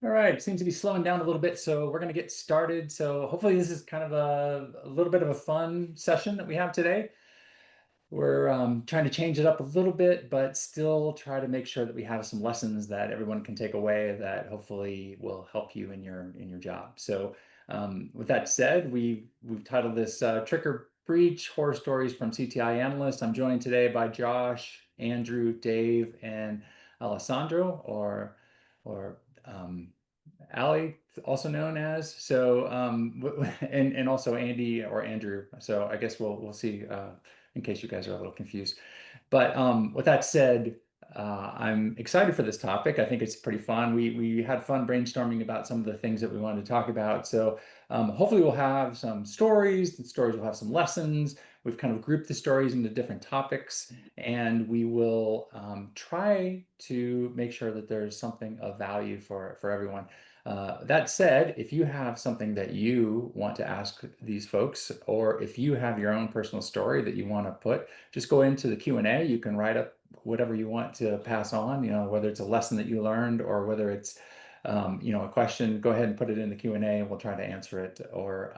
All right, seems to be slowing down a little bit, so we're going to get started. So hopefully this is kind of a little bit of a fun session that we have today. We're trying to change it up a little bit, but still try to make sure that we have some lessons that everyone can take away that hopefully will help you in your job. So with that said, we've titled this Trick or Breach: Horror Stories from CTI Analysts. I'm joined today by Josh, Andrew, Dave, and Alessandro, or Ali, also known as. So, and also Andy or Andrew. So I guess we'll see in case you guys are a little confused. But with that said, I'm excited for this topic. I think it's pretty fun. We had fun brainstorming about some of the things that we wanted to talk about. So hopefully we'll have some stories. The stories will have some lessons. We've kind of grouped the stories into different topics, and we will try to make sure that there's something of value for everyone. That said, if you have something that you want to ask these folks, or if you have your own personal story that you want to put, just go into the Q&A. You can write up whatever you want to pass on, whether it's a lesson that you learned or whether it's, a question, go ahead and put it in the Q&A and we'll try to answer it, or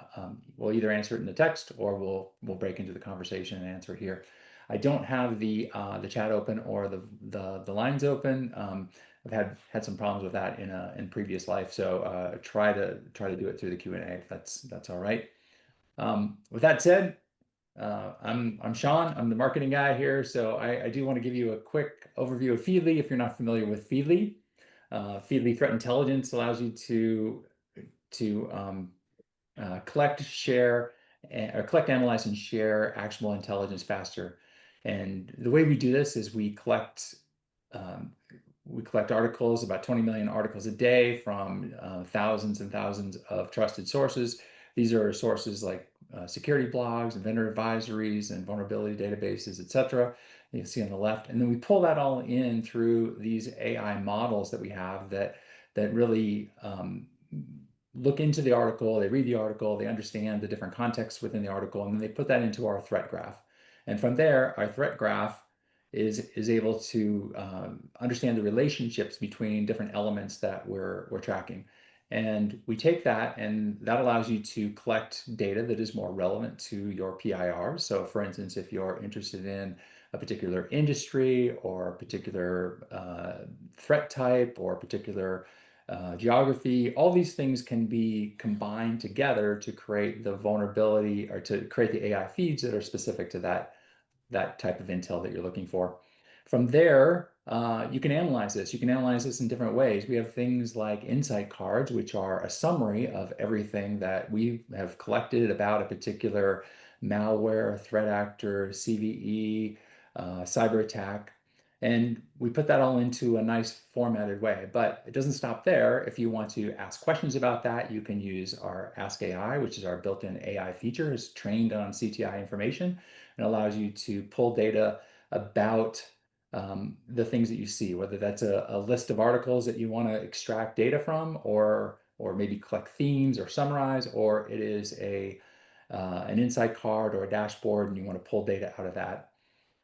we'll either answer it in the text or we'll break into the conversation and answer it here. I don't have the chat open or the lines open. I've had some problems with that in previous life, so try to do it through the Q&A if that's all right. With that said, I'm Sean. I'm the marketing guy here, so I do want to give you a quick overview of Feedly if you're not familiar with Feedly. Feedly Threat Intelligence allows you to collect, share, or collect, analyze, and share actionable intelligence faster. And the way we do this is um, we collect articles, about 20 million articles a day from thousands and thousands of trusted sources. These are sources like security blogs and vendor advisories and vulnerability databases, etc. You can see on the left. And then we pull that all in through these AI models that we have that really look into the article, they read the article, they understand the different contexts within the article, and then they put that into our threat graph. And from there, our threat graph is able to understand the relationships between different elements that we're tracking. And we take that, and that allows you to collect data that is more relevant to your PIR. So, for instance, if you're interested in a particular industry or a particular threat type or a particular geography, all these things can be combined together to create the vulnerability or to create the AI feeds that are specific to that type of intel that you're looking for. From there, you can analyze this. You can analyze this in different ways. We have things like insight cards, which are a summary of everything that we have collected about a particular malware, threat actor, CVE, cyber attack. And we put that all into a nice formatted way. But it doesn't stop there. If you want to ask questions about that, you can use our Ask AI, which is our built-in AI feature. It's trained on CTI information and allows you to pull data about the things that you see, whether that's a list of articles that you want to extract data from, or maybe collect themes or summarize, or it is an insight card or a dashboard and you want to pull data out of that.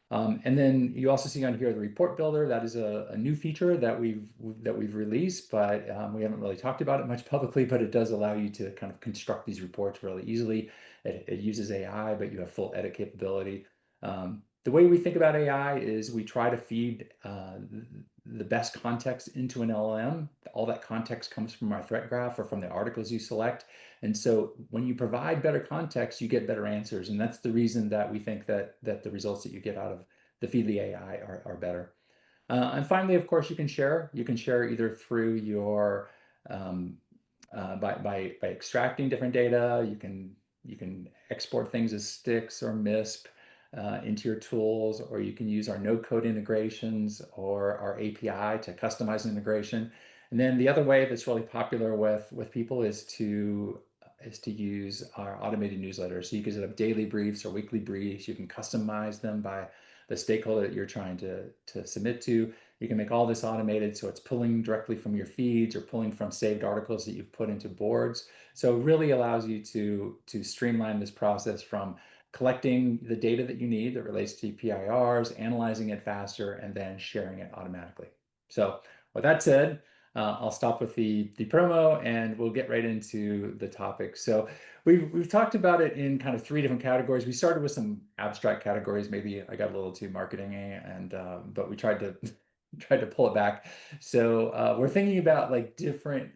And then you also see on here the report builder. That is a new feature that we've released, but we haven't really talked about it much publicly. But it does allow you to kind of construct these reports really easily. It uses AI, but you have full edit capability. The way we think about AI is we try to feed the best context into an LLM. All that context comes from our threat graph or from the articles you select. And so when you provide better context, you get better answers. And that's the reason that we think that the results that you get out of the Feedly AI are better. And finally, of course, you can share. You can share either through your by extracting different data. You can export things as sticks or MISP into your tools, or you can use our no-code integrations or our API to customize integration. And then the other way that's really popular with people is to use our automated newsletters. So you can set up daily briefs or weekly briefs. You can customize them by the stakeholder that you're trying to submit to. You can make all this automated, so it's pulling directly from your feeds or pulling from saved articles that you've put into boards. So it really allows you to streamline this process from collecting the data that you need that relates to PIRs, analyzing it faster, and then sharing it automatically. So with that said, I'll stop with the promo and we'll get right into the topic. So we've talked about it in kind of three different categories. We started with some abstract categories. Maybe I got a little too marketing-y, and but we tried to tried to pull it back. So we're thinking about like different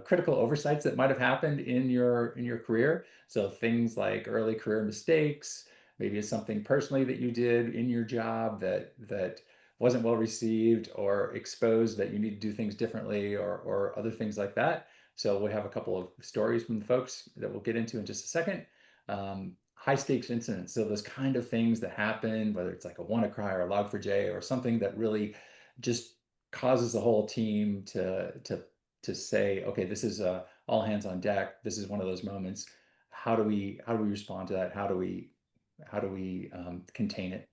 critical oversights that might have happened in your career. So things like early career mistakes. Maybe it's something personally that you did in your job that wasn't well received or exposed that you need to do things differently or other things like that. So we have a couple of stories from the folks that we'll get into in just a second. High stakes incidents. So those kind of things that happen, whether it's like a WannaCry or a Log4j or something that really just causes the whole team to say, okay, this is all hands on deck. This is one of those moments. How do we respond to that? How do we contain it?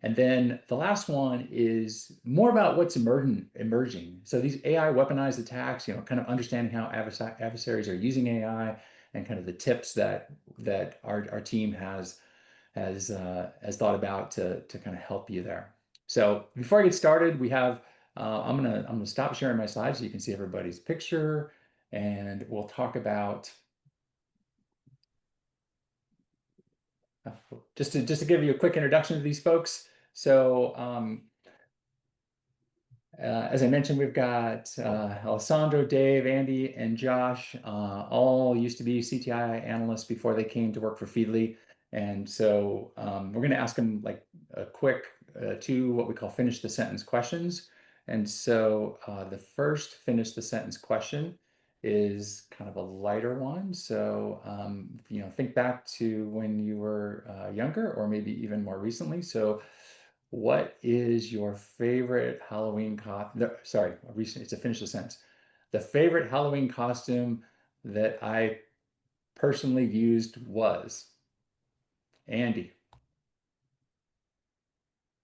And then the last one is more about what's emerging. So these AI weaponized attacks, kind of understanding how adversaries are using AI and kind of the tips that our team has thought about to kind of help you there. So before I get started, we have I'm gonna stop sharing my slides so you can see everybody's picture, and we'll talk about just to give you a quick introduction to these folks. So as I mentioned, we've got Alessandro, Dave, Andy, and Josh. All used to be CTI analysts before they came to work for Feedly. And so we're going to ask them like a quick two what we call finish the sentence questions. And so the first finish the sentence question is kind of a lighter one. So think back to when you were younger or maybe even more recently. So what is your favorite Halloween sorry, it's a finish the sentence. The favorite Halloween costume that I personally used was Andy.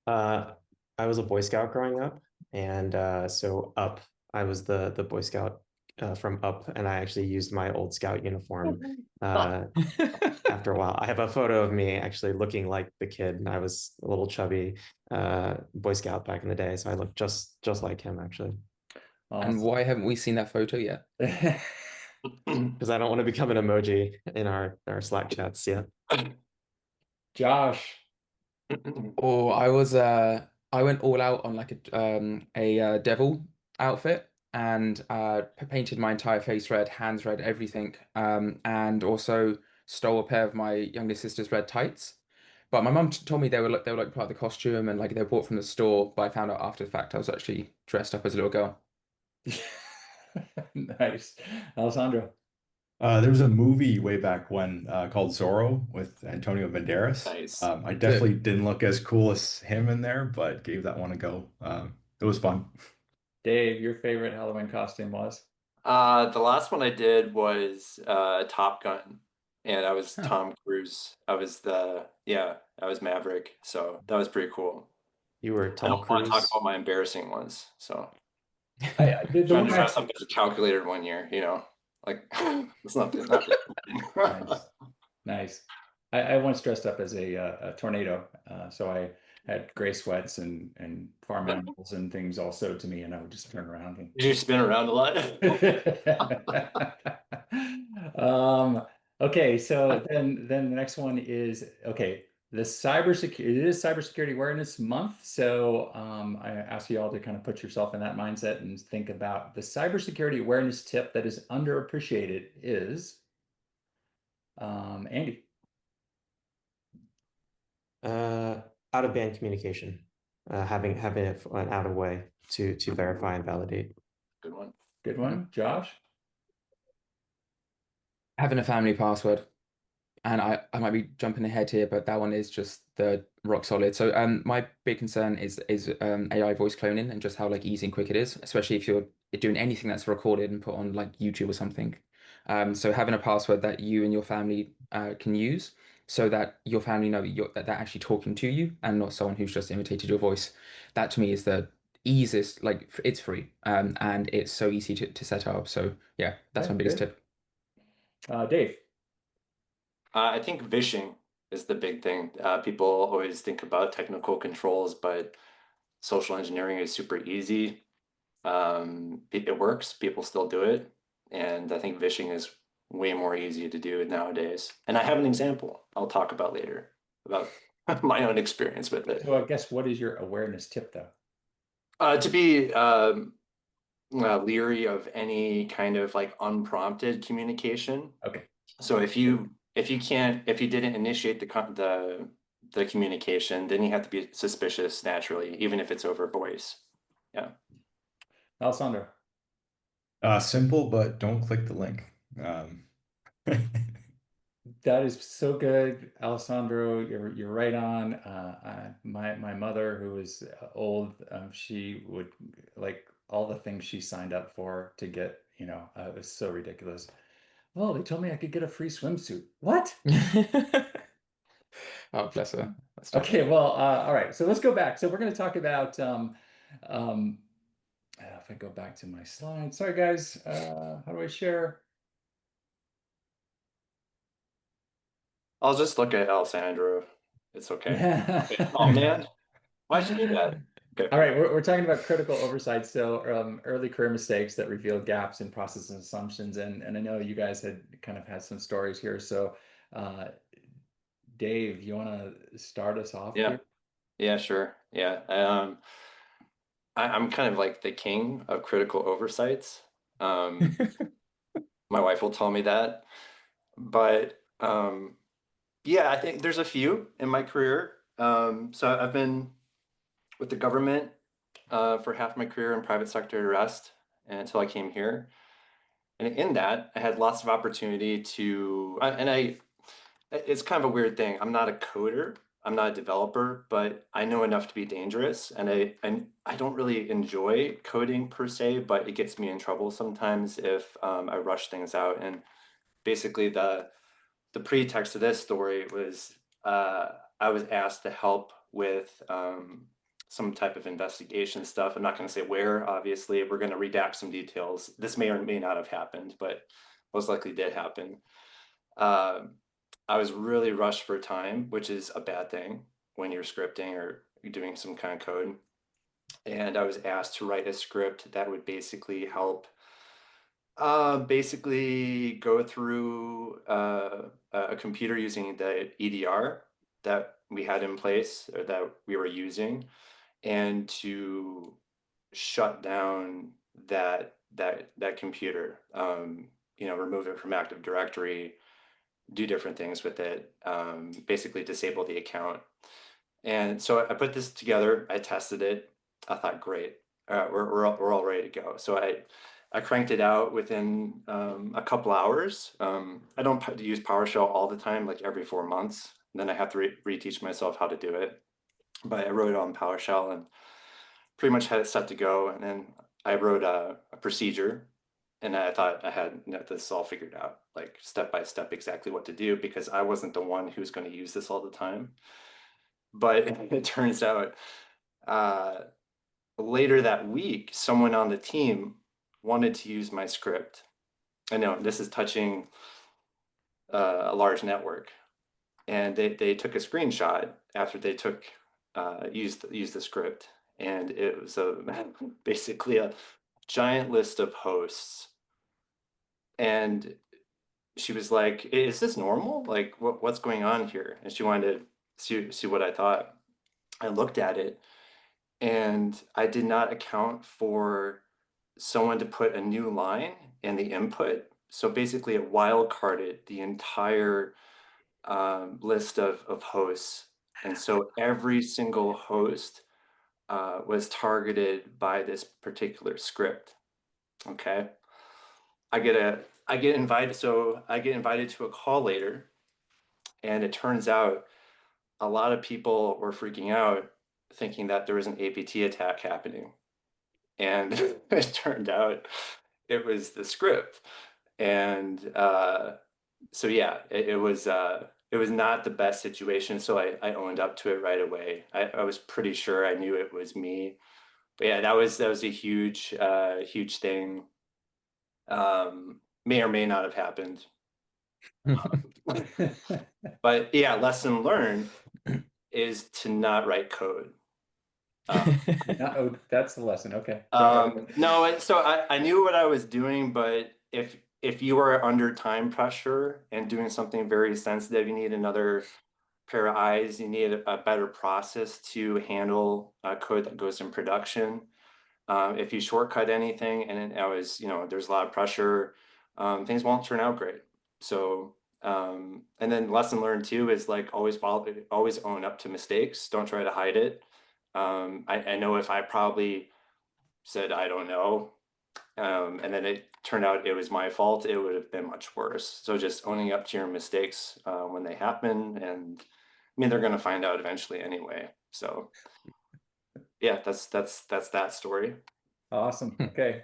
Uh, I was a Boy Scout growing up, and so Up, I was the Boy Scout from Up, and I actually used my old Scout uniform uh, after a while. I have a photo of me actually looking like the kid, and I was a little chubby Boy Scout back in the day, so I looked just like him actually. And Awesome. why haven't we seen that photo yet? Because I don't want to become an emoji in our Slack chats yet. Josh. Or I went all out on like a devil outfit and painted my entire face red, hands red, everything. And also stole a pair of my younger sister's red tights. But my mum told me they were like part of the costume and like they were bought from the store, but I found out after the fact I was actually dressed up as a little girl. Nice. Alessandro. There was a movie way back when called Zorro with Antonio Banderas. Nice. I Sick. definitely didn't look as cool as him in there, but gave that one a go. It was fun. Dave, your favorite Halloween costume was? The last one I did was Top Gun, and I was Huh. Tom Cruise. I was Maverick, so that was pretty cool. You were I don't Tom want to talk Cruise. about my embarrassing ones, so The trying one to I dress up as a calculator one year, like it's not nice. Nice. I once dressed up as a tornado, so I had gray sweats and farm animals and things all sewed to me, and I would just turn around Did you spin around a lot? okay, so then the next one is okay. The cybersecurity it is Cybersecurity Awareness Month, so I ask you all to kind of put yourself in that mindset and think about the cybersecurity awareness tip that is underappreciated is Andy. Uh, Out of band communication, having an out of way to verify and validate. Good one. Good one, Josh. Having a family password. And I might be jumping ahead here, but that one is just the rock solid. So my big concern is AI voice cloning and just how like easy and quick it is, especially if you're doing anything that's recorded and put on like YouTube or something. So having a password that you and your family can use so that your family know that they're actually talking to you and not someone who's just imitated your voice. That to me is the easiest, like it's free and it's so easy to set up. So yeah, that's Okay, my biggest good. tip. Dave. I think vishing is the big thing. People always think about technical controls, but social engineering is super easy. It works. People still do it, and I think vishing is way more easy to do nowadays. And I have an example I'll talk about later about my own experience with it. So I guess what is your awareness tip though? To be leery of any kind of like unprompted communication. Okay. So if you didn't initiate the communication, then you have to be suspicious naturally, even if it's over voice. Yeah. Alessandro. Simple, but don't click the link. That is so good, Alessandro. You're right on. My mother, who was old, she would like all the things she signed up for to get, it was so ridiculous. Oh, they told me I could get a free swimsuit. What? Oh, bless her. That's tough. Okay, well, all right. So let's go back. So we're going to talk about if I go back to my slide. Sorry, guys. How do I share? I'll just look at Alessandro. It's okay. Yeah. Oh man, why'd you do that? Okay. All right, we're talking about critical oversight, so early career mistakes that reveal gaps in process and assumptions, and I know you guys had kind of had some stories here. So, Dave, you want to start us off Yeah. here? Yeah, sure. Yeah. I'm kind of like the king of critical oversights. My wife will tell me that, but yeah, I think there's a few in my career. So I've been with the government for half my career in private sector rest until I came here. And in that, I had lots of opportunity to, it's kind of a weird thing. I'm not a coder, I'm not a developer, but I know enough to be dangerous. And I don't really enjoy coding per se, but it gets me in trouble sometimes if I rush things out. And basically, the pretext of this story was I was asked to help with some type of investigation stuff. I'm not going to say where, obviously. We're going to redact some details. This may or may not have happened, but most likely did happen. I was really rushed for time, which is a bad thing when you're scripting or you're doing some kind of code. And I was asked to write a script that would basically help basically go through a computer using the EDR that we had in place or that we were using, and to shut down that computer. Remove it from Active Directory, do different things with it, basically disable the account. And so I put this together. I tested it. I thought, great, we're all ready to go. So I cranked it out within a couple hours. I don't use PowerShell all the time, like every 4 months. And then I have to reteach myself how to do it. But I wrote it on PowerShell and pretty much had it set to go. And then I wrote a procedure, and I thought I had this all figured out, like step by step, exactly what to do, because I wasn't the one who's going to use this all the time. But it turns out later that week, someone on the team wanted to use my script. I know this is touching a large network, and they took a screenshot after they used the script, and it was basically a giant list of hosts. And she was like, "Is this normal? Like, what's going on here?" And she wanted to see what I thought. I looked at it, and I did not account for someone to put a new line in the input. So basically, it wildcarded the entire list of hosts. And so every single host was targeted by this particular script. Okay. I get invited. So I get invited to a call later, and it turns out a lot of people were freaking out, thinking that there was an APT attack happening. And it turned out it was the script. And so yeah, it was not the best situation. So I owned up to it right away. I was pretty sure I knew it was me. But yeah, that was a huge thing. May or may not have happened. But yeah, lesson learned is to not write code. Oh, that's the lesson. Okay. Sorry. No, so I knew what I was doing, but if you are under time pressure and doing something very sensitive, you need another pair of eyes. You need a better process to handle code that goes in production. If you shortcut anything and there's a lot of pressure, things won't turn out great. So, and then lesson learned too is like always own up to mistakes. Don't try to hide it. I know if I probably said, I don't know, and then it turned out it was my fault, it would have been much worse. So just owning up to your mistakes when they happen, and I mean, they're going to find out eventually anyway. So yeah, that's that story. Awesome. Okay.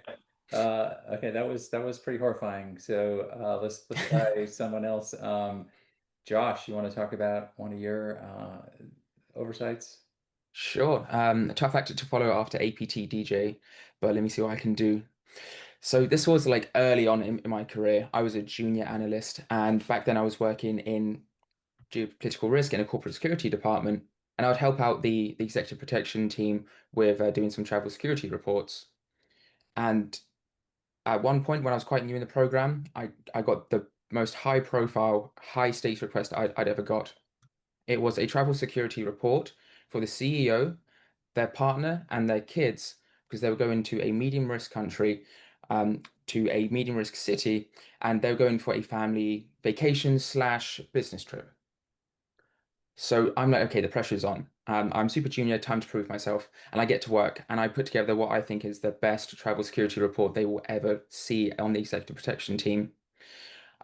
Okay, that was pretty horrifying. So let's try someone else. Josh, you want to talk about one of your oversights? Sure. Tough actor to follow after APT DJ, but let me see what I can do. So this was like early on in my career. I was a junior analyst, and back then I was working in geopolitical risk in a corporate security department, and I would help out the executive protection team with doing some travel security reports. And at one point when I was quite new in the program, I got the most high profile, high stakes request I'd ever got. It was a travel security report for the CEO, their partner, and their kids, because they were going to a medium risk country, to a medium risk city, and they were going for a family vacation slash business trip. So I'm like, okay, the pressure's on. I'm super junior, time to prove myself. And I get to work and I put together what I think is the best travel security report they will ever see on the executive protection team.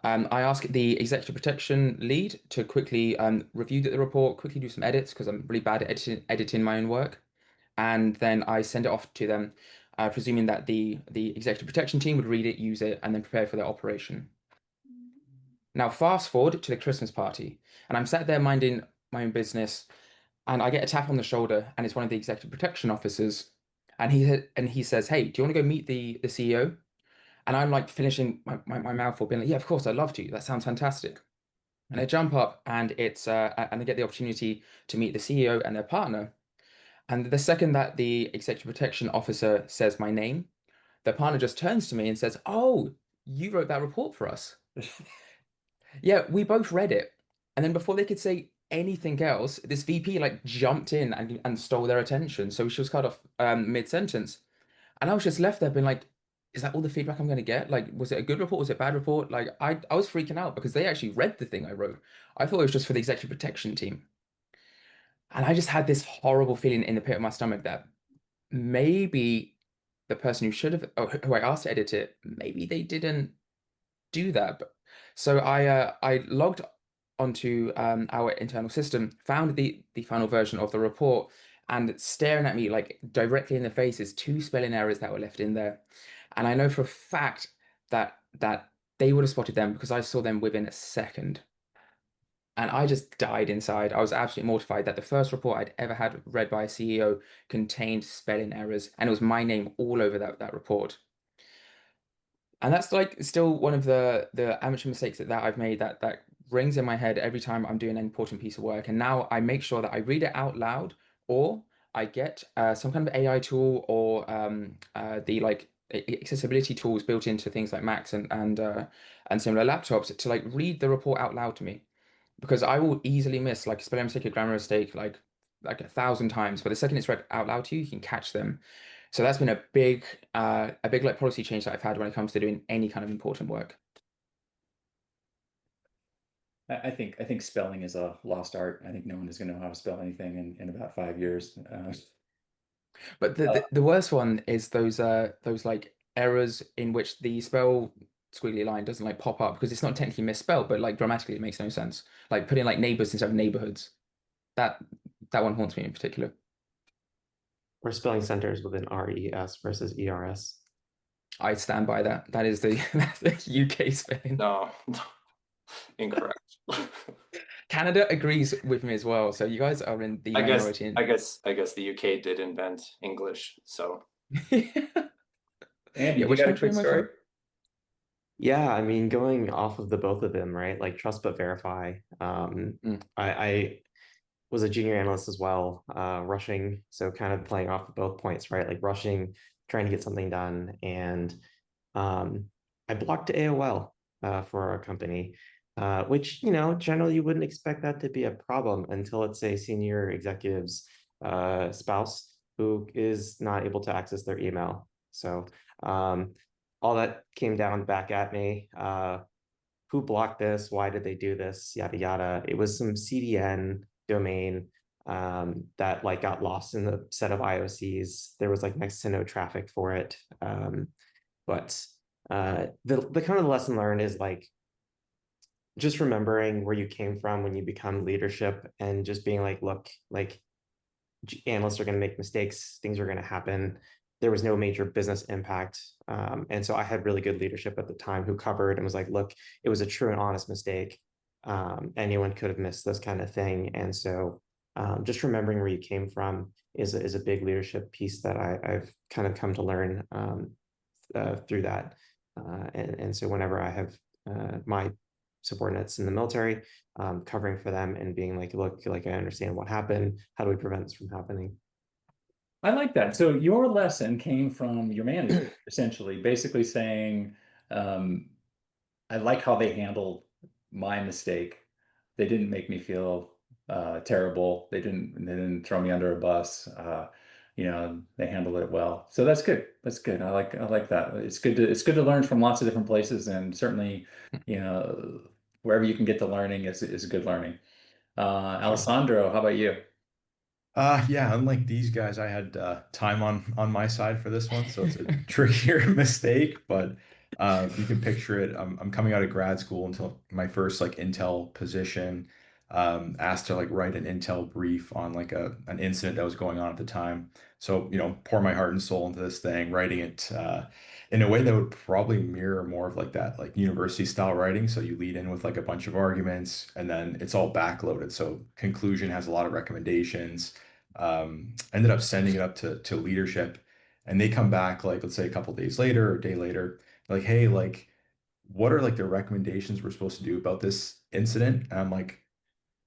I ask the executive protection lead to quickly review the report, quickly do some edits because I'm really bad at editing my own work. And then I send it off to them, presuming that the executive protection team would read it, use it, and then prepare for their operation. Now, fast forward to the Christmas party, and I'm sat there minding my own business, and I get a tap on the shoulder, and it's one of the executive protection officers, and he says, "Hey, do you want to go meet the CEO?" And I'm like finishing my mouthful, being like, "Yeah, of course, I'd love to. That sounds fantastic." And I jump up, and I get the opportunity to meet the CEO and their partner. And the second that the executive protection officer says my name, the partner just turns to me and says, "Oh, you wrote that report for us." Yeah, we both read it. And then before they could say anything else, this VP like jumped in and stole their attention. So she was cut off mid-sentence. And I was just left there being like, is that all the feedback I'm going to get? Like, was it a good report? Was it a bad report? Like, I was freaking out because they actually read the thing I wrote. I thought it was just for the executive protection team. And I just had this horrible feeling in the pit of my stomach that maybe the person who should have, or who I asked to edit it, maybe they didn't do that. So I logged onto our internal system, found the final version of the report, and staring at me like directly in the face is two spelling errors that were left in there. And I know for a fact that they would have spotted them because I saw them within a second. And I just died inside. I was absolutely mortified that the first report I'd ever had read by a CEO contained spelling errors, and it was my name all over that report. And that's like still one of the amateur mistakes that I've made that rings in my head every time I'm doing an important piece of work. And now I make sure that I read it out loud, or I get some kind of AI tool or the like accessibility tools built into things like Macs and similar laptops to like read the report out loud to me, because I will easily miss like a spelling mistake, a grammar mistake, like 1,000 times. But the second it's read out loud to you, you can catch them. So that's been a big like policy change that I've had when it comes to doing any kind of important work. I think spelling is a lost art. I think no one is going to know how to spell anything in about 5 years. But the worst one is those like errors in which the spell squiggly line doesn't like pop up because it's not technically misspelled, but like grammatically it makes no sense. Like putting like neighbors instead of neighborhoods. That that one haunts me in particular. Or spelling centers with an RES versus ERS. I stand by that. That is the that's the UK spelling. No, incorrect. Canada agrees with me as well. So you guys are in the minority. I guess the UK did invent English, so. Andy, Yeah, you which got a country quick am I story? from? Yeah, I mean, going off of the both of them, right? Like trust but verify. Mm. I was a junior analyst as well, rushing. So kind of playing off of both points, right? Like rushing, trying to get something done. And I blocked AOL for our company, which, you know, generally you wouldn't expect that to be a problem until it's a senior executive's spouse who is not able to access their email. So all that came down back at me. Who blocked this? Why did they do this? Yada yada. It was some CDN domain that like got lost in the set of IOCs. There was like next to no traffic for it. But the kind of lesson learned is like just remembering where you came from when you become leadership and just being like, look, like analysts are going to make mistakes, things are going to happen. There was no major business impact. And so I had really good leadership at the time who covered and was like, look, it was a true and honest mistake. Anyone could have missed this kind of thing. And so just remembering where you came from is a big leadership piece that I've kind of come to learn through that. And so whenever I have my subordinates in the military, covering for them and being like, look, like I understand what happened. How do we prevent this from happening? I like that. So your lesson came from your manager, essentially, basically saying, I like how they handled my mistake. They didn't make me feel terrible. They didn't throw me under a bus. They handled it well. So that's good. That's good. I like that. It's good to learn from lots of different places, and certainly, wherever you can get the learning is good learning. Sure. Alessandro, how about you? Yeah, unlike these guys, I had time on my side for this one, so it's a trickier mistake, but you can picture it. I'm coming out of grad school until my first like Intel position, asked to like write an Intel brief on like an incident that was going on at the time. So, pour my heart and soul into this thing, writing it in a way that would probably mirror more of like that like university style writing. So you lead in with like a bunch of arguments and then it's all backloaded. So conclusion has a lot of recommendations. Ended up sending it up to leadership, and they come back like let's say a couple days later or a day later, like, hey, like, what are like the recommendations we're supposed to do about this incident? And I'm like,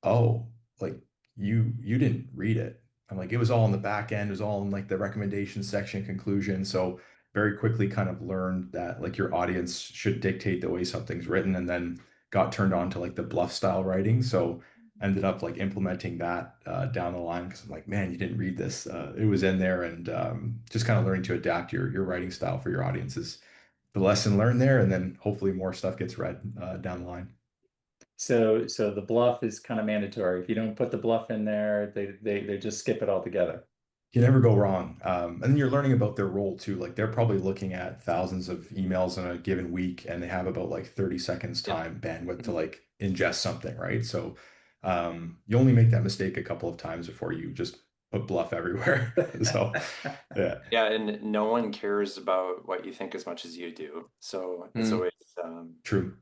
oh, like you didn't read it. I'm like, it was all in the back end, it was all in like the recommendation section conclusion. So very quickly kind of learned that like your audience should dictate the way something's written, and then got turned on to like the BLUF style writing. So ended up like implementing that down the line because I'm like, man, you didn't read this. It was in there, and just kind of learning to adapt your writing style for your audiences. The lesson learned there, and then hopefully more stuff gets read down the line. So the bluff is kind of mandatory. If you don't put the bluff in there, they just skip it altogether. You never go wrong. And then you're learning about their role too. Like they're probably looking at thousands of emails in a given week, and they have about like 30 seconds Yep. time bandwidth to like ingest something, right? So you only make that mistake a couple of times before you just put bluff everywhere. So yeah. Yeah, and no one cares about what you think as much as you do. So it's always, True.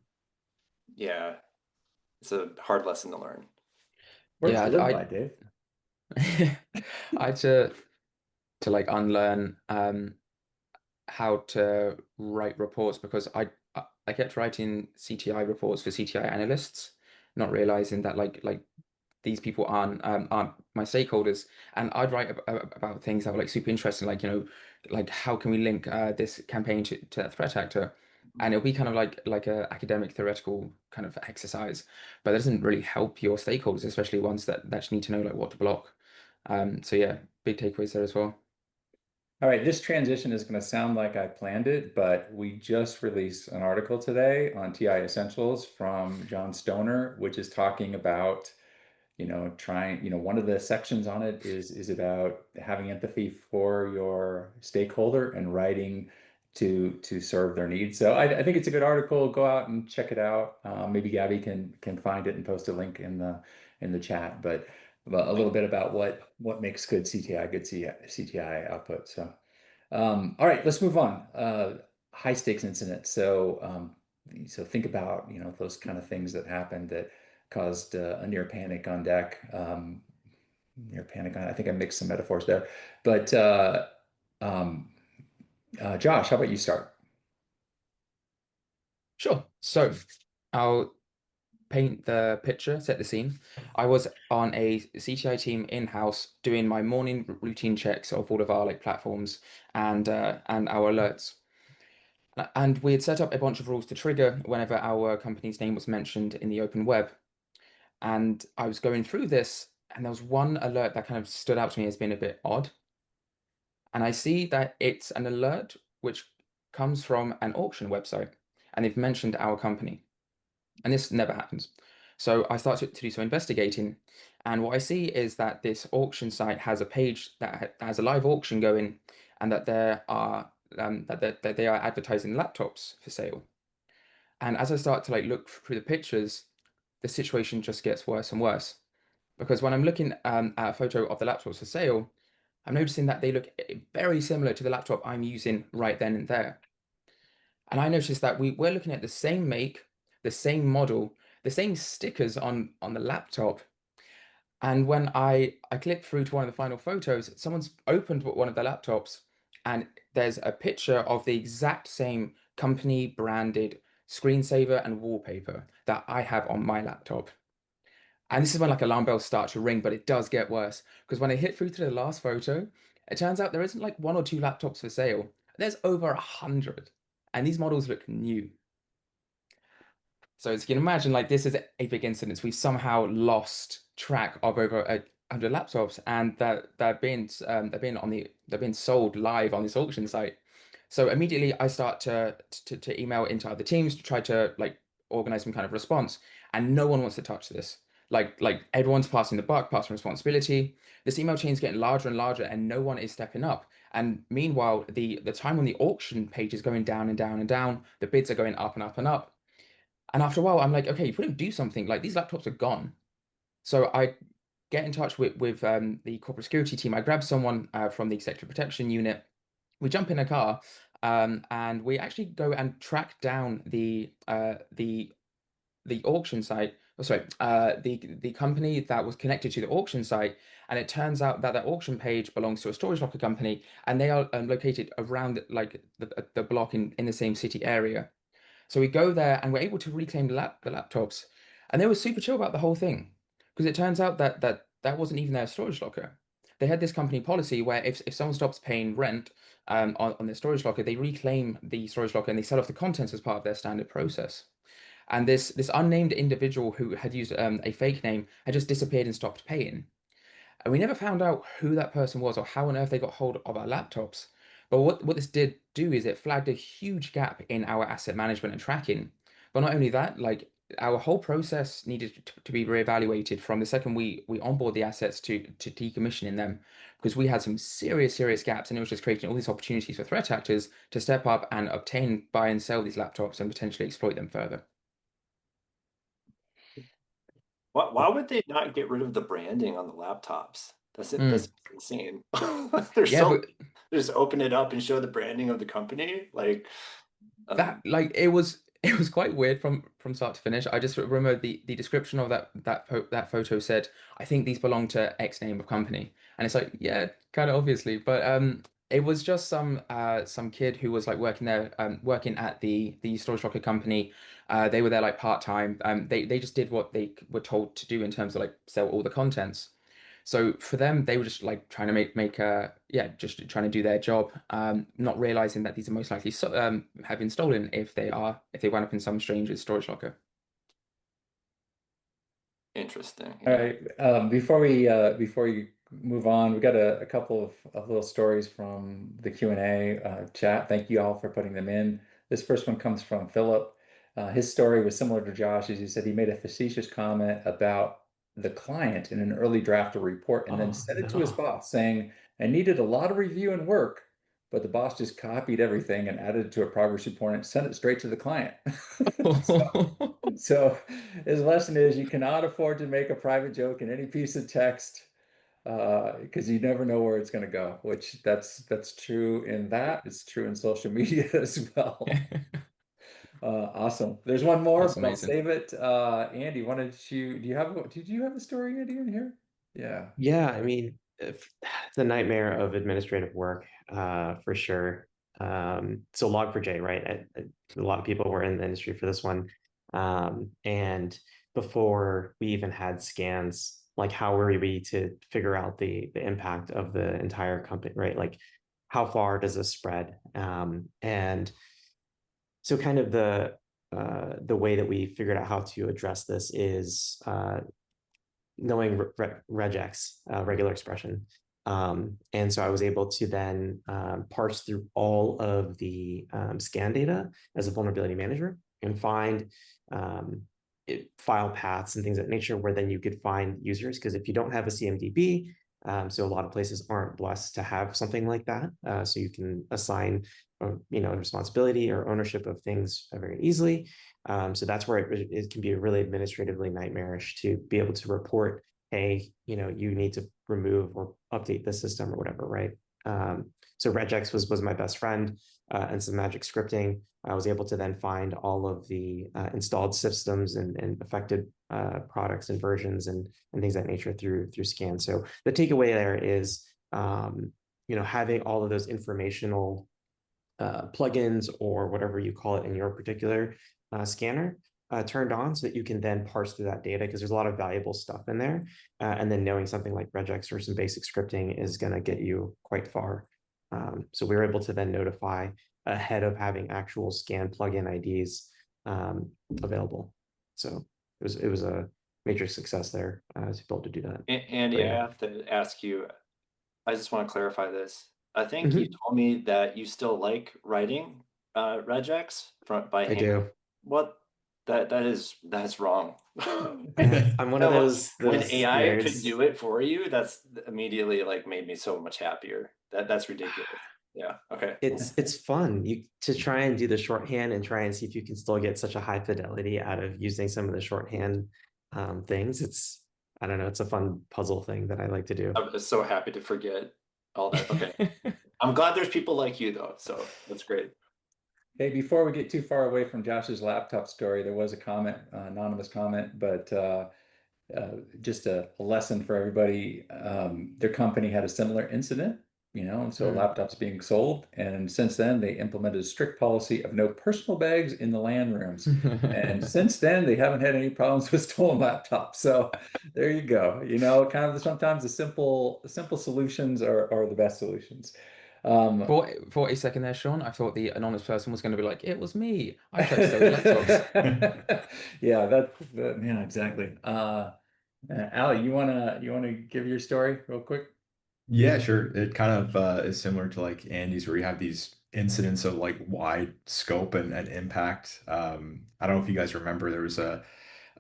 yeah, it's a hard lesson to learn. Words Yeah, to live by, Dave. I had to like unlearn how to write reports because I kept writing CTI reports for CTI analysts, not realizing that like these people aren't my stakeholders, and I'd write about things that were like super interesting, like like how can we link this campaign to a threat actor, and it'll be kind of like a academic theoretical kind of exercise, but that doesn't really help your stakeholders, especially ones that actually need to know like what to block. So yeah, big takeaways there as well. All right, this transition is going to sound like I planned it, but we just released an article today on TI Essentials from John Stoner, which is talking about, one of the sections on it is about having empathy for your stakeholder and writing to serve their needs. So I think it's a good article. Go out and check it out. Maybe Gabby can find it and post a link in the chat, but a little bit about what makes good CTI output. So all right, let's move on. High stakes incident. So think about those kind of things that happened that caused a near panic on deck. Near panic on. I think I mixed some metaphors there, but um, Josh, how about you start? Sure. So our paint the picture, set the scene, I was on a CTI team in-house doing my morning routine checks of all of our like platforms and our alerts. And we had set up a bunch of rules to trigger whenever our company's name was mentioned in the open web. And I was going through this, and there was one alert that kind of stood out to me as being a bit odd. And I see that it's an alert which comes from an auction website, and they've mentioned our company. And this never happens. So I started to do some investigating, and what I see is that this auction site has a page that has a live auction going, and that there are that they are advertising laptops for sale. And as I start to like look through the pictures, the situation just gets worse and worse. Because when I'm looking at a photo of the laptops for sale, I'm noticing that they look very similar to the laptop I'm using right then and there. And I noticed that we're looking at the same make, the same model, the same stickers on the laptop. And when I click through to one of the final photos, someone's opened one of the laptops and there's a picture of the exact same company branded screensaver and wallpaper that I have on my laptop. And this is when like alarm bells start to ring, but it does get worse because when I hit through to the last photo, it turns out there isn't like 1 or 2 laptops for sale. There's over 100, and these models look new. So as you can imagine, like this is a big incident. We've somehow lost track of over 100 laptops, and that they're being sold live on this auction site. So immediately I start to email into other teams to try to like organize some kind of response, and no one wants to touch this. Like everyone's passing the buck, passing responsibility. This email chain is getting larger and larger, and no one is stepping up. And meanwhile, the time on the auction page is going down and down and down. The bids are going up and up and up. And after a while, I'm like, okay, if we don't do something, like these laptops are gone. So I get in touch with the corporate security team. I grab someone from the executive protection unit. We jump in a car, and we actually go and track down the auction site. Oh, sorry, the company that was connected to the auction site. And it turns out that that auction page belongs to a storage locker company, and they are located around like the block in the same city area. So we go there and we're able to reclaim the laptops, and they were super chill about the whole thing because it turns out that wasn't even their storage locker. They had this company policy where if someone stops paying rent on their storage locker, they reclaim the storage locker and they sell off the contents as part of their standard process. And this unnamed individual who had used a fake name had just disappeared and stopped paying. And we never found out who that person was or how on earth they got hold of our laptops. But what this did do is it flagged a huge gap in our asset management and tracking. But not only that, like our whole process needed to be reevaluated from the second we onboard the assets to decommissioning them, because we had some serious gaps, and it was just creating all these opportunities for threat actors to step up and obtain, buy and sell these laptops and potentially exploit them further. Why would they not get rid of the branding on the laptops? That's it. Hmm. That's insane. They're Yeah, so but just open it up and show the branding of the company. Like that like it was quite weird from start to finish. I just remember the description of that photo said, I think these belong to X name of company. And it's like, yeah, kind of obviously. But it was just some kid who was like working there, working at the storage locker company. They were there like part-time. They just did what they were told to do in terms of like sell all the contents. So for them, they were just like trying to just trying to do their job, not realizing that these are most likely have been stolen if they wind up in some stranger's storage locker. interesting. All Yeah. right. Before you move on, we got a couple of little stories from the Q&A chat. Thank you all for putting them in. This first one comes from Philip. His story was similar to Josh's. He said he made a facetious comment about the client in an early draft of report and then sent it to his boss saying, I needed a lot of review and work, but the boss just copied everything and added it to a progress report and sent it straight to the client. So his lesson is you cannot afford to make a private joke in any piece of text because you never know where it's going to go, which that's true in that. It's true in social media as well. Awesome. There's one more, That's but I'll amazing. save it. Andy, did you have a story, Andy, in here? Yeah. Yeah, I mean, the nightmare of administrative work, for sure. So Log4j, right? A lot of people were in the industry for this one. And before we even had scans, like how were we to figure out the impact of the entire company, right? Like how far does this spread? And so kind of the way that we figured out how to address this is knowing regex, regular expression. And so I was able to then parse through all of the scan data as a vulnerability manager and find file paths and things of that nature where then you could find users. Because if you don't have a CMDB, so a lot of places aren't blessed to have something like that. So you can assign, responsibility or ownership of things very easily. So that's where it can be really administratively nightmarish to be able to report, hey, you need to remove or update the system or whatever, right? So regex was my best friend, and some magic scripting. I was able to then find all of the installed systems and affected products and versions and things of that nature through scan. So the takeaway there is, having all of those informational plugins or whatever you call it in your particular scanner turned on so that you can then parse through that data, because there's a lot of valuable stuff in there. And then knowing something like regex or some basic scripting is going to get you quite far. So we were able to then notify ahead of having actual scan plugin IDs available. So it was a major success there to be able to do that. Andy, yeah. I have to ask you, I just want to clarify this. I think you told me that you still like writing regex by I hand. do. What? That's wrong. I'm one of those when AI nerds. could do it for you, that's immediately like made me so much happier. That's ridiculous. Yeah. Okay. It's fun to try and do the shorthand and try and see if you can still get such a high fidelity out of using some of the shorthand things. I don't know, it's a fun puzzle thing that I like to do. I'm so happy to forget all that. Okay. I'm glad there's people like you though, so that's great. Hey, before we get too far away from Josh's laptop story, there was a comment, anonymous comment, but just a lesson for everybody. Their company had a similar incident, and so laptops being sold. And since then, they implemented a strict policy of no personal bags in the LAN rooms. And since then, they haven't had any problems with stolen laptops. So there you go. Kind of sometimes the simple solutions are the best solutions. For a second there, Sean, I thought the anonymous person was going to be like, "It was me. I tried to sell you laptops." Yeah, yeah, exactly. Ali, you wanna give your story real quick? Yeah, sure. It kind of is similar to like Andy's, where you have these incidents of like wide scope and impact. I don't know if you guys remember, there was an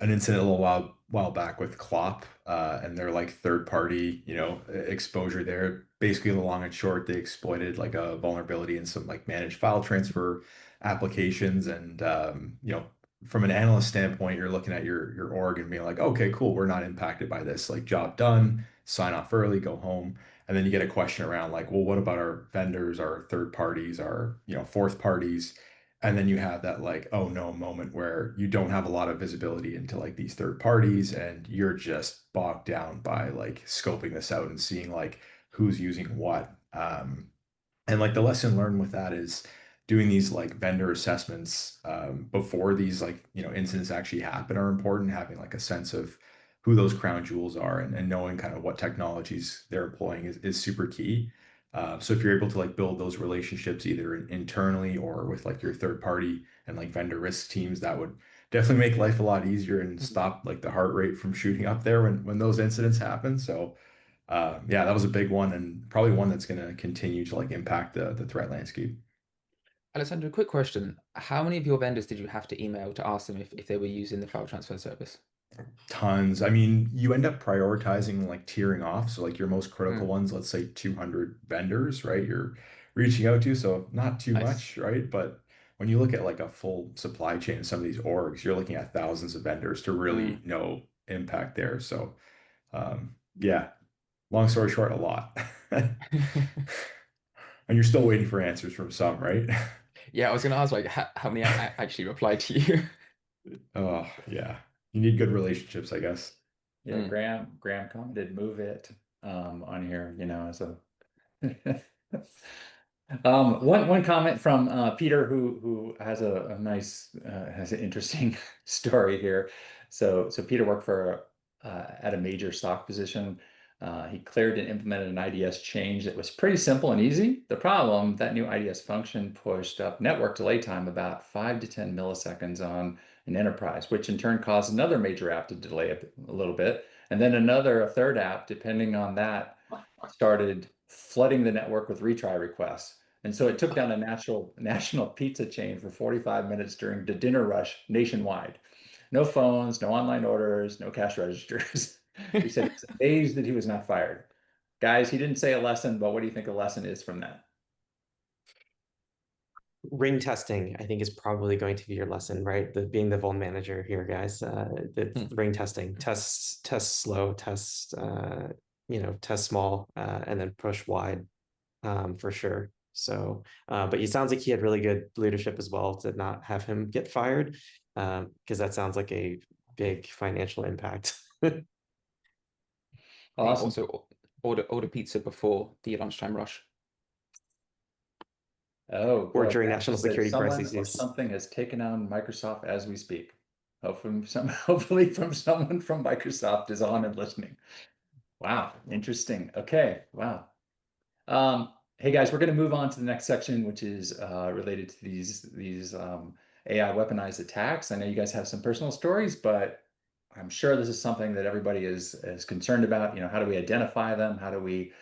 incident a little while back with Clop, and their like third party, exposure there. Basically, the long and short, they exploited like a vulnerability in some like managed file transfer applications, and from an analyst standpoint, you're looking at your org and being like, okay, cool, we're not impacted by this. Like, job done, sign off early, go home. And then you get a question around like, well, what about our vendors, our third parties, our fourth parties? And then you have that like, oh no moment where you don't have a lot of visibility into like these third parties, and you're just bogged down by like scoping this out and seeing like who's using what. And like the lesson learned with that is doing these like vendor assessments before these like incidents actually happen are important. Having like a sense of who those crown jewels are, and knowing kind of what technologies they're employing is super key. So if you're able to like build those relationships either internally or with like your third party and like vendor risk teams, that would definitely make life a lot easier and stop like the heart rate from shooting up there when those incidents happen. So yeah, that was a big one, and probably one that's going to continue to like impact the threat landscape. Alessandro, quick question. How many of your vendors did you have to email to ask them if they were using the file transfer service? Tons. I mean, you end up prioritizing like tiering off. So like your most critical ones, let's say 200 vendors, right? You're reaching out to, so not too Nice. much, right? But when you look at like a full supply chain in some of these orgs, you're looking at thousands of vendors to really know impact there. So yeah, long story short, a lot. And you're still waiting for answers from some, right? Yeah, I was going to ask like how many actually replied to you? Oh, yeah. You need good relationships, I guess. Yeah, Graham commented move it on here, so One comment from Peter, who has a nice has an interesting story here. So Peter worked for at a major stock position. He cleared and implemented an IDS change that was pretty simple and easy. The problem, that new IDS function pushed up network delay time about 5 to 10 milliseconds on an enterprise, which in turn caused another major app to delay a little bit, and then a third app, depending on that, started flooding the network with retry requests. And so it took down a national pizza chain for 45 minutes during the dinner rush nationwide. No phones, no online orders, no cash registers. He said he was amazed that he was not fired. Guys, he didn't say a lesson, but what do you think a lesson is from that? Ring testing, I think, is probably going to be your lesson, right? Being the vuln manager here, guys. The ring testing, test slow, test test small, and then push wide, for sure. So, but it sounds like he had really good leadership as well to not have him get fired, because that sounds like a big financial impact. Awesome. Also order pizza before the lunchtime rush. Oh, Or boy, during Matt national just said security someone or crises. something has taken on Microsoft as we speak. Hopefully from someone from Microsoft is on and listening. Wow, interesting. Okay, wow. Hey guys, we're going to move on to the next section, which is related to these AI weaponized attacks. I know you guys have some personal stories, but I'm sure this is something that everybody is concerned about. You know, how do we identify them? How do we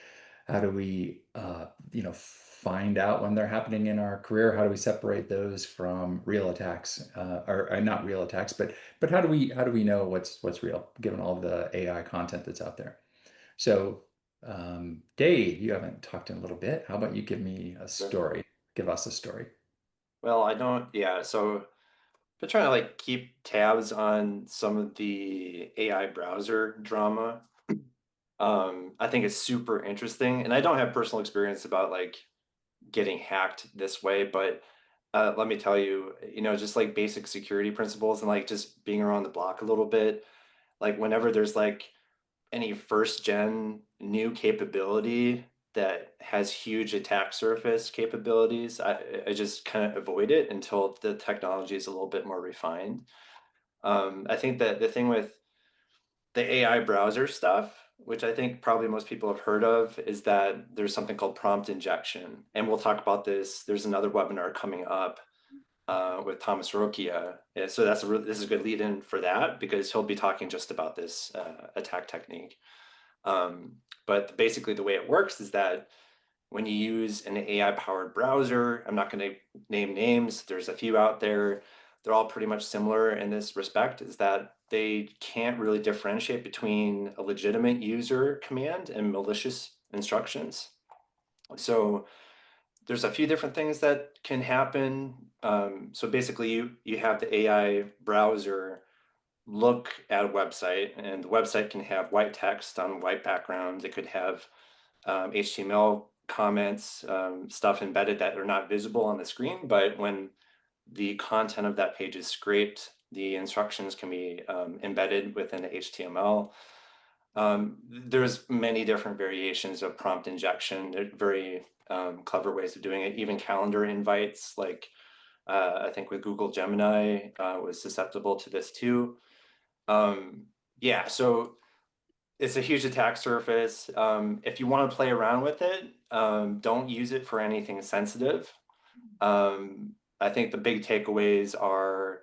find out when they're happening in our career? How do we separate those from real attacks, or not real attacks, but how do we know what's real given all the AI content that's out there? So, Dave, you haven't talked in a little bit. How about you give me a Sure. story? Give us a story. Well, I don't, yeah, so been trying to like keep tabs on some of the AI browser drama. I think it's super interesting, and I don't have personal experience about like getting hacked this way, but let me tell you, just like basic security principles and like just being around the block a little bit, like whenever there's like any first gen new capability that has huge attack surface capabilities, I just kind of avoid it until the technology is a little bit more refined. I think that the thing with the AI browser stuff, which I think probably most people have heard of, is that there's something called prompt injection. And we'll talk about this. There's another webinar coming up with Thomas Rokia. So this is a good lead in for that because he'll be talking just about this attack technique. But basically the way it works is that when you use an AI powered browser, I'm not going to name names, there's a few out there, they're all pretty much similar in this respect, is that they can't really differentiate between a legitimate user command and malicious instructions. So there's a few different things that can happen. So basically you have the AI browser look at a website, and the website can have white text on white background. It could have HTML comments, stuff embedded that are not visible on the screen, but when the content of that page is scraped, the instructions can be embedded within the HTML. There's many different variations of prompt injection. They're very clever ways of doing it. Even calendar invites, like I think with Google Gemini, was susceptible to this too. Yeah, so it's a huge attack surface. If you want to play around with it, don't use it for anything sensitive. I think the big takeaways are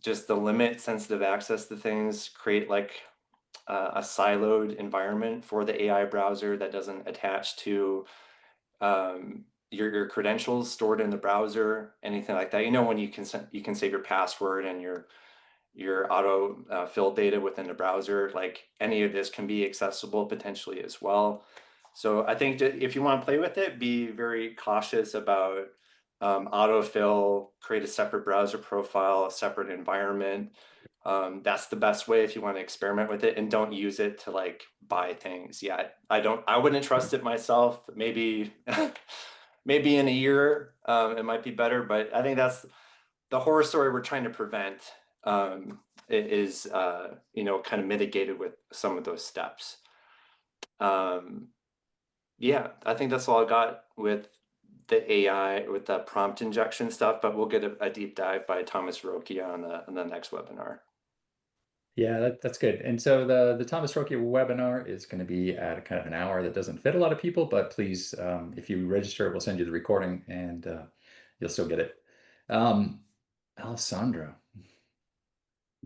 just the limit sensitive access to things, create like a siloed environment for the AI browser that doesn't attach to your credentials stored in the browser, anything like that. When you can save your password and your auto fill data within the browser, like any of this can be accessible potentially as well. So I think that if you want to play with it, be very cautious about autofill, create a separate browser profile, a separate environment. That's the best way if you want to experiment with it, and don't use it to like buy things. Yeah, I wouldn't trust it myself. Maybe, maybe in a year, it might be better, but I think that's the horror story we're trying to prevent. Is kind of mitigated with some of those steps. Yeah, I think that's all I got with the AI with the prompt injection stuff, but we'll get a deep dive by Thomas Roki on the next webinar. Yeah, that's good. And so the Thomas Roki webinar is going to be at kind of an hour that doesn't fit a lot of people, but please, if you register, we'll send you the recording and you'll still get it. Alessandro.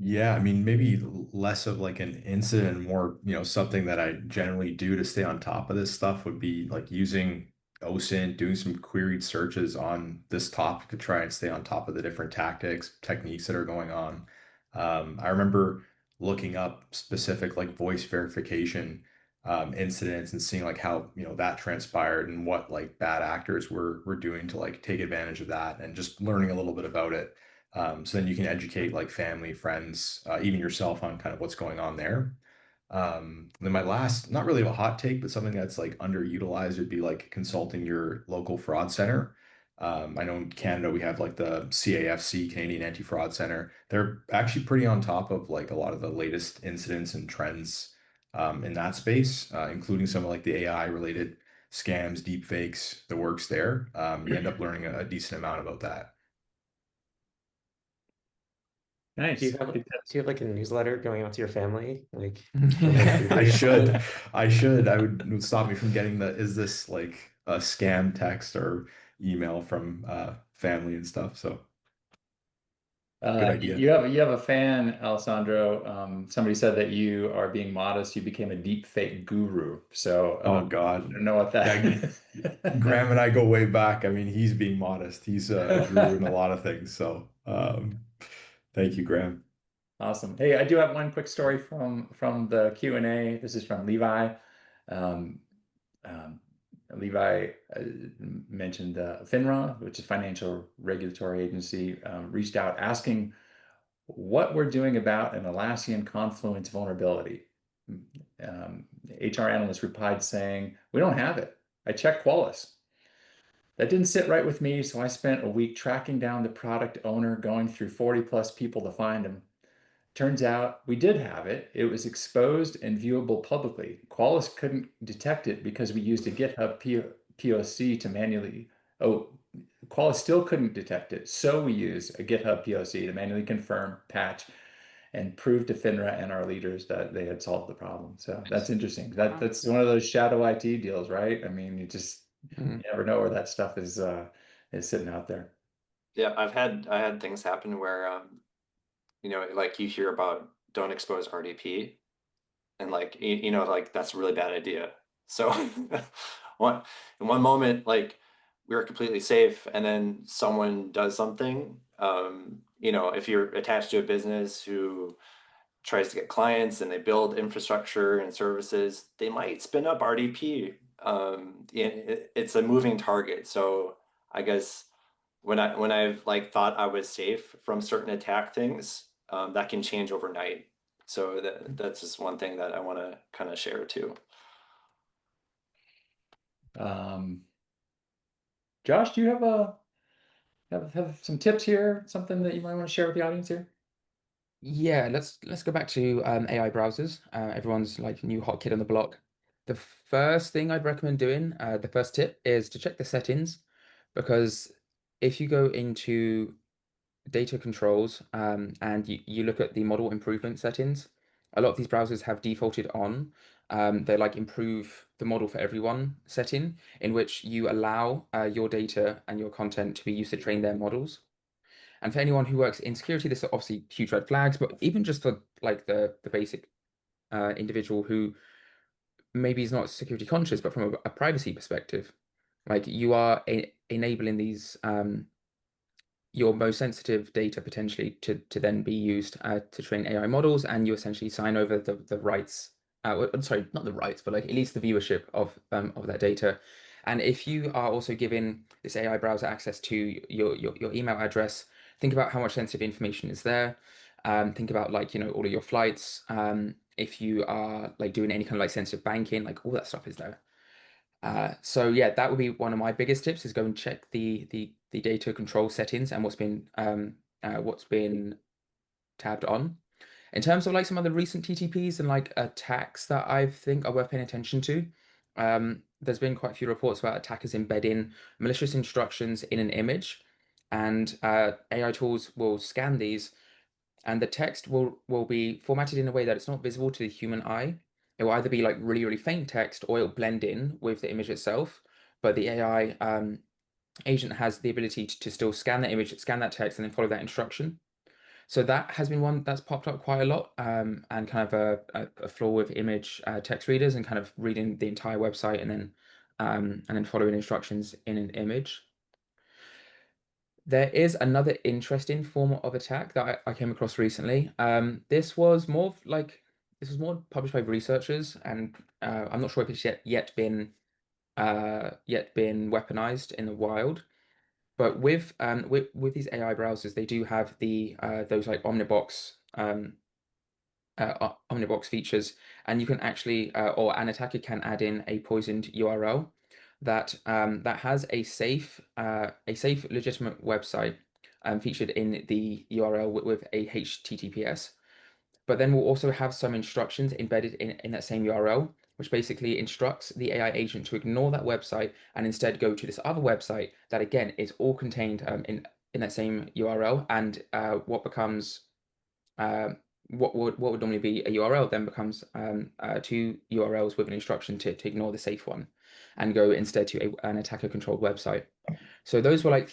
Yeah, I mean, maybe less of like an incident, more, something that I generally do to stay on top of this stuff would be like using OSINT, doing some queried searches on this topic to try and stay on top of the different techniques that are going on. I remember looking up specific like voice verification incidents and seeing like how, that transpired and what like bad actors were doing to like take advantage of that and just learning a little bit about it. So then you can educate like family, friends, even yourself on kind of what's going on there. Then my last, not really a hot take, but something that's like underutilized would be like consulting your local fraud center. I know in Canada we have like the CAFC, Canadian Anti-Fraud Center. They're actually pretty on top of like a lot of the latest incidents and trends in that space, including some of like the AI related scams, deep fakes, the works there. You end up learning a decent amount about that. Nice. Do you have like a newsletter going out to your family? Like, I should. It would stop me from getting is this like a scam text or email from family and stuff. So good idea. You have a fan, Alessandro. Somebody said that you are being modest. You became a deep fake guru. So Oh I God. don't know what that Yeah, Graham and I go way back. I mean, he's being modest. He's a guru in a lot of things. So thank you, Graham. Awesome. Hey, I do have one quick story from the Q&A. This is from Levi. Um, um, Levi mentioned FINRA, which is Financial Regulatory Agency, reached out asking what we're doing about an Atlassian Confluence vulnerability. HR analyst replied saying, "We don't have it. I checked Qualys." That didn't sit right with me, so I spent a week tracking down the product owner, going through 40 plus people to find him. Turns out we did have it. It was exposed and viewable publicly. Qualys couldn't detect it because we used a GitHub POC to manually. Oh, Qualys still couldn't detect it, so we used a GitHub POC to manually confirm, patch, and prove to FINRA and our leaders that they had solved the problem. So that's interesting. That's one of those shadow IT deals, right? I mean, you never know where that stuff is sitting out there. Yeah, I had things happen where like you hear about don't expose RDP, and like like that's a really bad idea. So in one moment, like we were completely safe, and then someone does something. If you're attached to a business who tries to get clients and they build infrastructure and services, they might spin up RDP. It's a moving target. So I guess when I've like thought I was safe from certain attack things, that can change overnight. So that's just one thing that I want to kind of share too. Josh, do you have some tips here? Something that you might want to share with the audience here? Yeah, let's go back to AI browsers. Everyone's like new hot kid on the block. The first thing I'd recommend doing, the first tip is to check the settings, because if you go into data controls and you look at the model improvement settings, a lot of these browsers have defaulted on. They like improve the model for everyone setting, in which you allow your data and your content to be used to train their models. And for anyone who works in security, this are obviously huge red flags, but even just for like the basic individual who maybe is not security conscious, but from a privacy perspective, like you are enabling these your most sensitive data potentially to then be used to train AI models, and you essentially sign over the rights. Sorry, not the rights, but like at least the viewership of that data. And if you are also giving this AI browser access to your email address, think about how much sensitive information is there. Think about like all of your flights. If you are like doing any kind of like sensitive banking, like all that stuff is there. So yeah, that would be one of my biggest tips, is go and check the data control settings and what's been tabbed on. In terms of like some of the recent TTPs and like attacks that I think are worth paying attention to, there's been quite a few reports about attackers embedding malicious instructions in an image, and AI tools will scan these, and the text will be formatted in a way that it's not visible to the human eye. It will either be like really, really faint text, or it'll blend in with the image itself. But the AI agent has the ability to still scan that image, scan that text, and then follow that instruction. So that has been one that's popped up quite a lot, and kind of a flaw with image text readers and kind of reading the entire website and then following instructions in an image. There is another interesting form of attack that I came across recently. This was more published by researchers, and I'm not sure if it's yet been weaponized in the wild. But with these AI browsers, they do have the those like omnibox features, and you can actually or an attacker can add in a poisoned URL that has a safe legitimate website featured in the URL with a HTTPS. But then we'll also have some instructions embedded in that same URL, which basically instructs the AI agent to ignore that website and instead go to this other website that again is all contained in that same URL. And what becomes what would normally be a URL then becomes two URLs with an instruction to ignore the safe one and go instead to an attacker controlled website. So those were like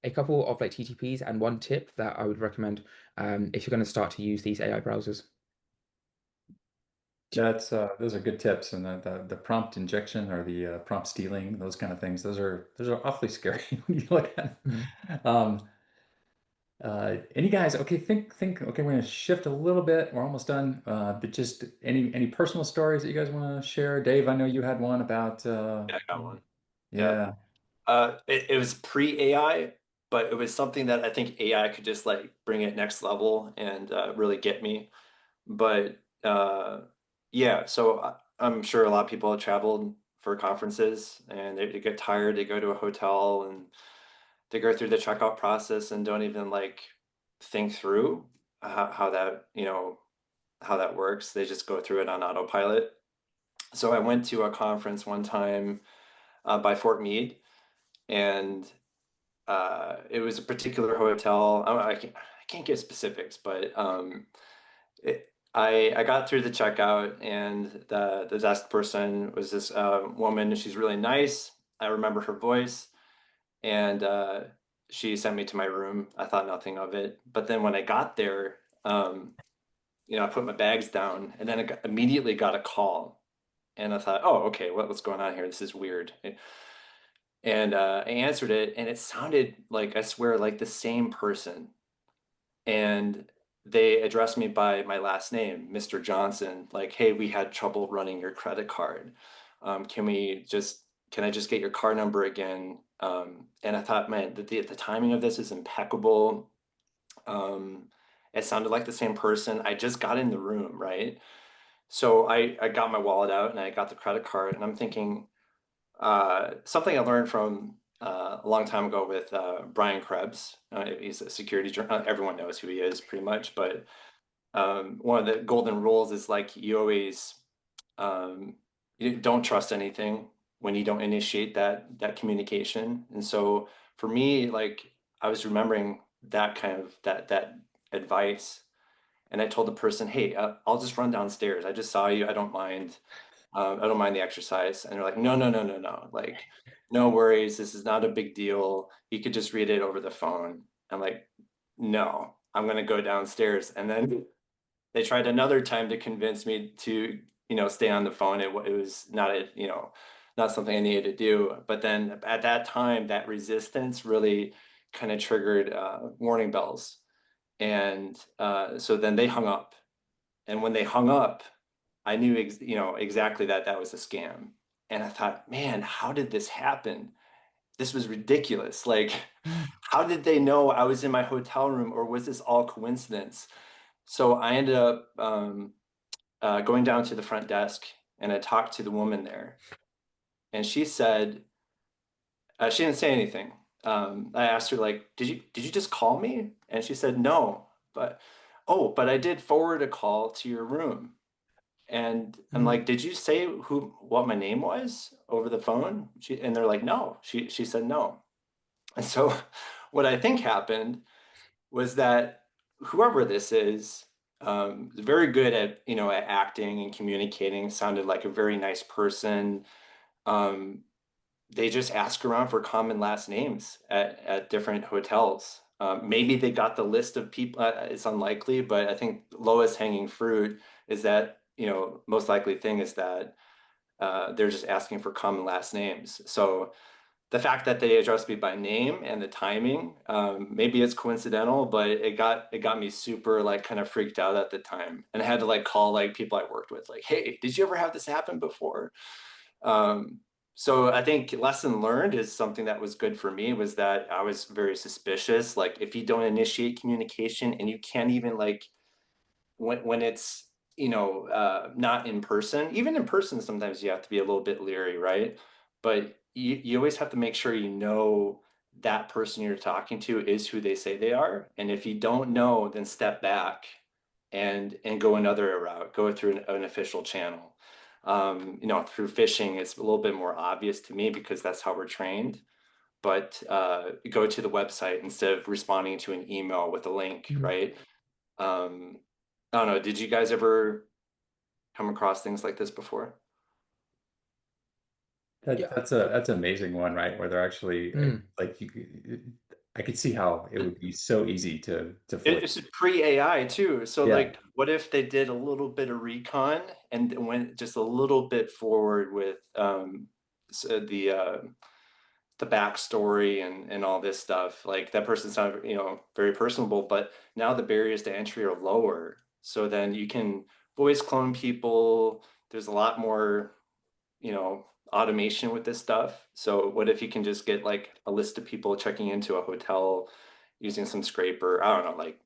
a couple of like TTPs and one tip that I would recommend if you're going to start to use these AI browsers. That's those are good tips, and the prompt injection or the prompt stealing, those kind of things. Those are awfully scary when you look at them. Any guys? Okay, think. Okay, we're gonna shift a little bit. We're almost done. But just any personal stories that you guys want to share? Dave, I know you had one about. Yeah, I got one. Yeah. It was pre-AI, but it was something that I think AI could just like bring it next level and really get me. But yeah, so I'm sure a lot of people have traveled for conferences and they get tired, they go to a hotel and they go through the checkout process and don't even like think through how that, how that works. They just go through it on autopilot. So I went to a conference one time by Fort Meade, and it was a particular hotel. I can't give specifics, but I got through the checkout, and the desk person was this woman. She's really nice. I remember her voice, and she sent me to my room. I thought nothing of it, but then when I got there, I put my bags down, and then immediately got a call, and I thought, oh, okay, what's going on here? This is weird. And I answered it, and it sounded like, I swear, like the same person. And they addressed me by my last name, Mr. Johnson, like, hey, we had trouble running your credit card. Can I just get your card number again? And I thought, man, the timing of this is impeccable. It sounded like the same person. I just got in the room, right? So I got my wallet out and I got the credit card, and I'm thinking, something I learned from a long time ago with Brian Krebs. He's a security journalist. Everyone knows who he is pretty much, but one of the golden rules is like um, you don't trust anything when you don't initiate that communication. And so for me, like, I was remembering that kind of that advice, and I told the person, hey, I'll just run downstairs. I just saw you. I don't mind the exercise. And they're like, no, no, no, no, no. Like, no worries. This is not a big deal. You could just read it over the phone. I'm like, no, I'm going to go downstairs. And then they tried another time to convince me to, stay on the phone. It was not not something I needed to do. But then at that time, that resistance really kind of triggered warning bells. And so then they hung up. And when they hung up, I knew exactly that was a scam. And I thought, man, how did this happen? This was ridiculous. Like, how did they know I was in my hotel room, or was this all coincidence? So I ended up going down to the front desk, and I talked to the woman there. And she said, she didn't say anything. I asked her, like, did you just call me? And she said, no, but I did forward a call to your room. And I'm like, did you say what my name was over the phone? And they're like, no. She said no. And so what I think happened was that whoever this is very good at, at acting and communicating, sounded like a very nice person. They just ask around for common last names at different hotels. Maybe they got the list of people. It's unlikely, but I think lowest hanging fruit is that, most likely thing is that they're just asking for common last names. So the fact that they addressed me by name and the timing, maybe it's coincidental, but it got me super like kind of freaked out at the time, and I had to like call like people I worked with, like, hey, did you ever have this happen before? So I think lesson learned is something that was good for me, was that I was very suspicious. Like if you don't initiate communication and you can't even like when it's not in person, even in person sometimes you have to be a little bit leery, right? But you always have to make sure that person you're talking to is who they say they are. And if you don't know, then step back and go another route, go through an official channel. Through phishing, it's a little bit more obvious to me because that's how we're trained. But go to the website instead of responding to an email with a link, right? I don't know. Did you guys ever come across things like this before? That's an amazing one, right? Where they're actually like I could see how it would be so easy to fool. It's pre-AI too. So Yeah. like, what if they did a little bit of recon and went just a little bit forward with so the backstory and all this stuff? Like that person sounded, very personable, but now the barriers to entry are lower. So then you can voice clone people. There's a lot more, automation with this stuff. So what if you can just get like a list of people checking into a hotel using some scraper? I don't know, like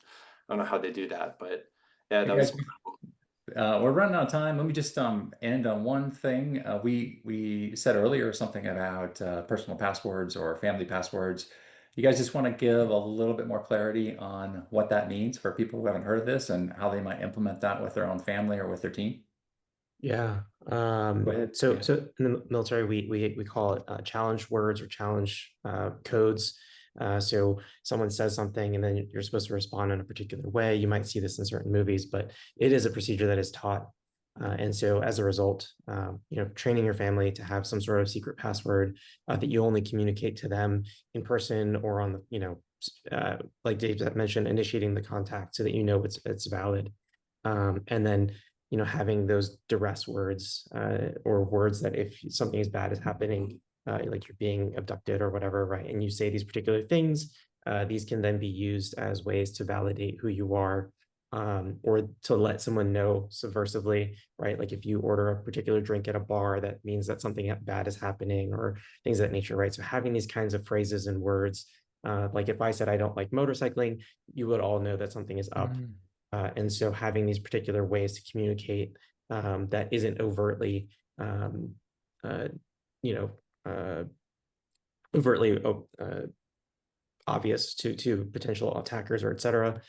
I don't know how they do that, but yeah, Hey that guys, was we're running out of time. Let me just end on one thing. We said earlier something about personal passwords or family passwords. You guys just want to give a little bit more clarity on what that means for people who haven't heard of this and how they might implement that with their own family or with their team? Yeah. Go ahead. So Yeah. so in the military, we call it challenge words or challenge codes. So someone says something and then you're supposed to respond in a particular way. You might see this in certain movies, but it is a procedure that is taught. And so as a result, training your family to have some sort of secret password that you only communicate to them in person or on like Dave mentioned, initiating the contact so that it's valid. And then having those duress words or words that if something as bad is happening, like you're being abducted or whatever, right? And you say these particular things, these can then be used as ways to validate who you are, or to let someone know subversively, right? Like if you order a particular drink at a bar, that means that something bad is happening or things of that nature, right? So having these kinds of phrases and words, like if I said I don't like motorcycling, you would all know that something is up. And so having these particular ways to communicate that isn't overtly, uh, you know, uh, overtly obvious to potential attackers or et cetera,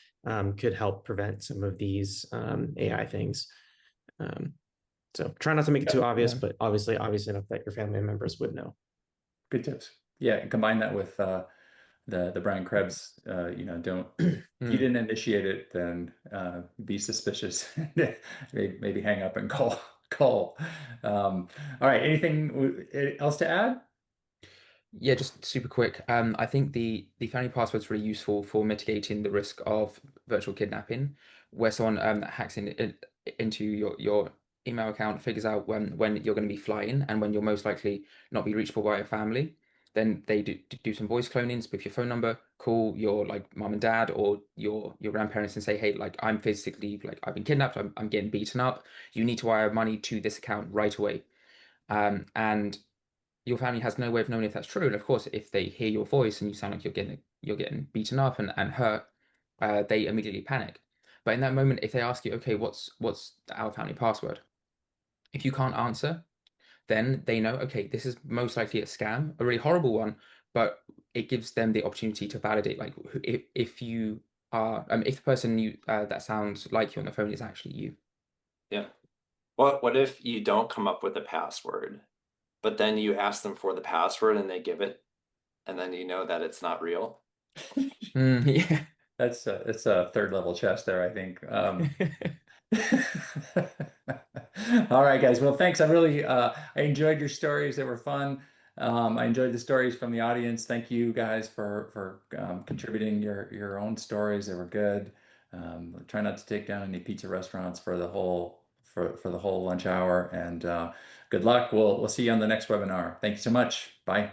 could help prevent some of these AI things. So try not to make it too obvious, but obviously enough that your family members would know. Good tips. Yeah, and combine that with the Brian Krebs, don't if you didn't initiate it, then be suspicious. Maybe hang up and call. All right. Anything else to add? Yeah, just super quick. I think the family password is really useful for mitigating the risk of virtual kidnapping, where someone hacks into your email account, figures out when you're going to be flying and when you'll most likely not be reachable by your family. Then they do some voice cloning, spoof your phone number, call your like mom and dad or your grandparents and say, hey, like I'm physically like I've been kidnapped, I'm getting beaten up. You need to wire money to this account right away. And your family has no way of knowing if that's true. And of course, if they hear your voice and you sound like you're getting beaten up and hurt, they immediately panic. But in that moment, if they ask you, okay, what's our family password? If you can't answer, then they know, okay, this is most likely a scam, a really horrible one, but it gives them the opportunity to validate, like if you are, if the person you that sounds like you on the phone is actually you. Yeah. What if you don't come up with a password, but then you ask them for the password and they give it, and then you know that it's not real? Yeah. That's a third level chess there, I think. All right, guys. Well, thanks. I enjoyed your stories. They were fun. I enjoyed the stories from the audience. Thank you guys for contributing your own stories. They were good. Try not to take down any pizza restaurants for the whole for the whole lunch hour. And good luck. We'll see you on the next webinar. Thank you so much. Bye.